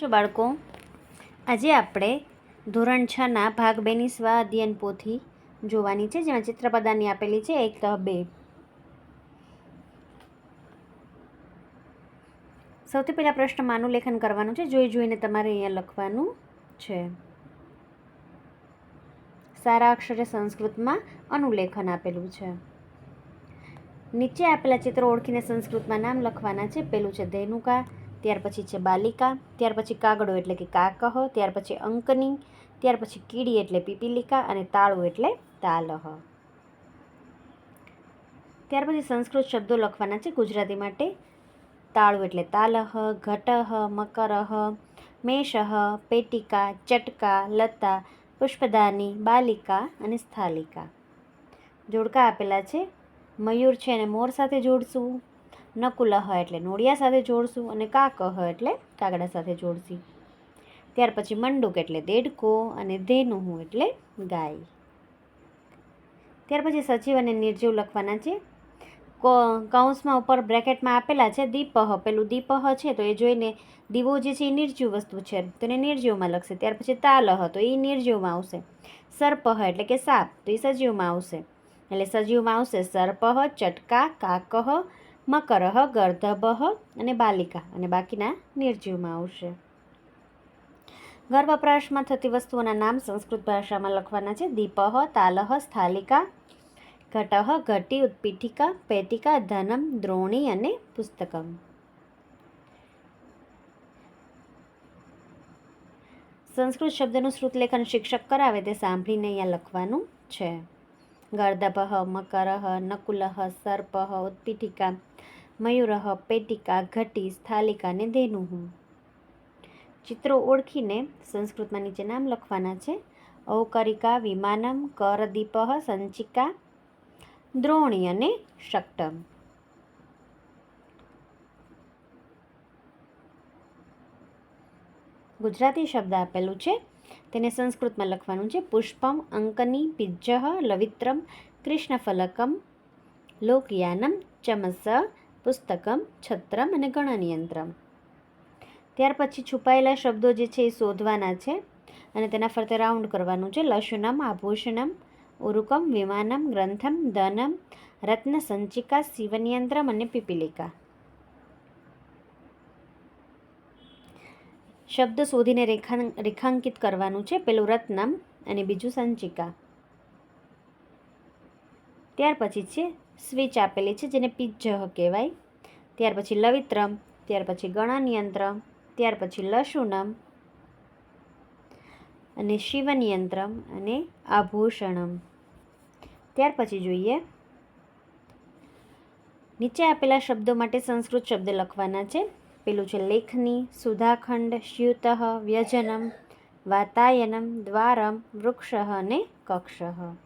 છો બાળકો, આજે આપણે ધોરણ 6ના ભાગ 2ની સ્વાધ્યાયન પોથી જોવાની છે, જેમાં ચિત્રપદાની આપેલી છે 1-2. સૌથી પહેલાં પ્રશ્નમાં અનુલેખન કરવાનું છે. જોઈને તમારે અહીંયા લખવાનું છે. સારા અક્ષરે સંસ્કૃતમાં અનુલેખન આપેલું છે. નીચે આપેલા ચિત્રો ઓળખીને સંસ્કૃતમાં નામ લખવાના છે. પેલું છે ધેનુકા, ત્યાર પછી છે બાલિકા, ત્યાર પછી કાગડો એટલે કે કાકહ, ત્યાર પછી અંકની, ત્યાર પછી કીડી એટલે પીપીલિકા અને તાળું એટલે તાલહ. ત્યાર પછી સંસ્કૃત શબ્દો લખવાના છે ગુજરાતી માટે. તાળું એટલે તાલહ, ઘટહ, મકરહ, મેષહ, પેટિકા, ચટકા, લતા, પુષ્પદાની, બાલિકા અને સ્થાલિકા. જોડકા આપેલા છે. મયુર છે એને મોર સાથે જોડશું, નકુલહ એટલે નોળિયા સાથે જોડશું અને કાકહ એટલે કાગડા સાથે જોડશું. ત્યાર પછી મંડુક એટલે દેડકો અને ધેનુહુ એટલે ગાય. ત્યાર પછી સજીવ અને નિર્જીવ લખવાના છે. કૌંસમાં ઉપર બ્રેકેટમાં આપેલા છે દીપહ. પેલું દીપહ છે તો એ જોઈને દીવો જે છે એ નિર્જીવ વસ્તુ છે તો એને નિર્જીવમાં લખશે. ત્યાર પછી તાલહ તો એ નિર્જીવમાં આવશે. સર્પહ એટલે કે સાપ તો એ સજીવમાં આવશે. એટલે સજીવમાં આવશે સર્પહ, ચટકા, કાકહ, મકરહ, ગર્ધભહ અને બાલિકા અને બાકીના નિર્જીવમાં આવશે. ઘર વપરાશમાં થતી વસ્તુઓના નામ સંસ્કૃત ભાષામાં લખવાના છે. દીપહ, તાલહ, સ્થાલિકા, ઘટહ, ઘટી, ઉત્પીઠિકા, પેટિકા, ધનમ, દ્રોણી અને પુસ્તકમ. સંસ્કૃત શબ્દનું શ્રુતલેખન શિક્ષક કરાવે તે સાંભળીને અહીંયા લખવાનું છે. ગર્દભઃ, મકરઃ, નકુલઃ, સર્પઃ, ઉત્પીઠિકા, મયુરઃ, પેટિકા, ઘટી, સ્થાલિકા અને ધેનુઃ. ચિત્રો ઓળખીને સંસ્કૃતમાં નીચે નામ લખવાના છે. ઔકરિકા, વિમાનમ, કરદીપઃ, સંચિકા, દ્રોણી અને શક્ટમ. ગુજરાતી શબ્દ આપેલું છે તેને સંસ્કૃતમાં લખવાનું છે. પુષ્પમ, અંકની, પિજ્જહ, લવિત્રમ, કૃષ્ણફલકમ, લોકયાનમ, ચમસ, પુસ્તકમ, છત્રમ અને ગણનયંત્રમ. ત્યાર પછી છુપાયેલા શબ્દો જે છે એ શોધવાના છે અને તેના ફરતે રાઉન્ડ કરવાનું છે. લશુનમ, આભૂષણમ, ઉરુકમ, વિમાનમ, ગ્રંથમ, ધનમ, રત્ન, સંચિકા, શિવનિયંત્રમ અને પીપીલિકા. શબ્દ શોધીને રેખાંકિત કરવાનું છે. પેલું રત્નમ અને બીજું સંચિકા. ત્યાર પછી છે સ્વિચ આપેલી છે જેને પિજ્જહ કહેવાય. ત્યાર પછી લવિત્રમ, ત્યાર પછી ગણનયંત્રમ, ત્યાર પછી લશુનમ અને શિવનિયંત્રમ અને આભૂષણમ. ત્યાર પછી જોઈએ નીચે આપેલા શબ્દો માટે સંસ્કૃત શબ્દ લખવાના છે. પેલું છે લેખની, સુધાખંડ, સ્યુતઃ, વ્યજનમ, વાતાયનમ, દ્વારમ, વૃક્ષ અને કક્ષ.